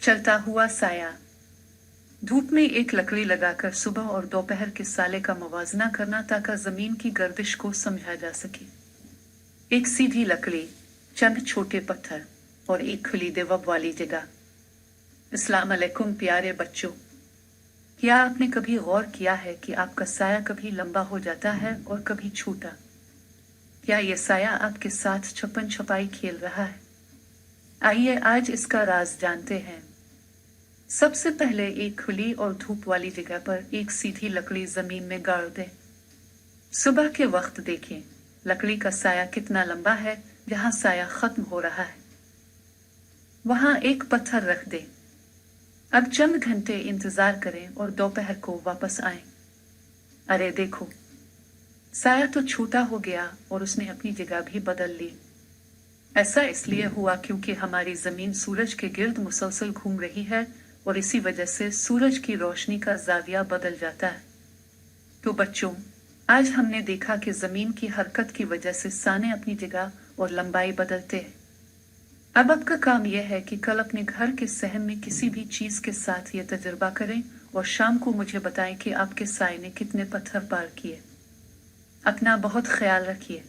चलता हुआ साया। धूप में एक लकड़ी लगाकर सुबह और दोपहर के साले का मुवाजना करना ताकि जमीन की गर्दिश को समझा जा सके। एक सीधी लकड़ी, चंद छोटे पत्थर और एक खुली दीवार वाली जगह। अस्सलाम अलैकुम प्यारे बच्चों, क्या आपने कभी गौर किया है कि आपका साया कभी लंबा हो जाता है और कभी छोटा? क्या यह साया आपके साथ छुपन छुपाई खेल रहा है? आइए आज इसका राज जानते हैं। सबसे पहले एक खुली और धूप वाली जगह पर एक सीधी लकड़ी जमीन में गाड़ दें। सुबह के वक्त देखें लकड़ी का साया कितना लंबा है। जहां साया खत्म हो रहा है वहां एक पत्थर रख दें। अब चंद घंटे इंतजार करें और दोपहर को वापस आएं। अरे देखो, साया तो छोटा हो गया और उसने अपनी जगह भी बदल ली। ऐसा इसलिए हुआ क्योंकि हमारी जमीन सूरज के गिर्द मुसलसल घूम रही है और इसी वजह से सूरज की रोशनी का जाविया बदल जाता है। तो बच्चों, आज हमने देखा कि जमीन की हरकत की वजह से साने अपनी जगह और लंबाई बदलते हैं। अब आपका काम यह है कि कल अपने घर के सहन में किसी भी चीज के साथ यह तजुर्बा करें और शाम को मुझे बताएं कि आपके साए ने कितने पत्थर पार किए। अपना बहुत ख्याल रखिए।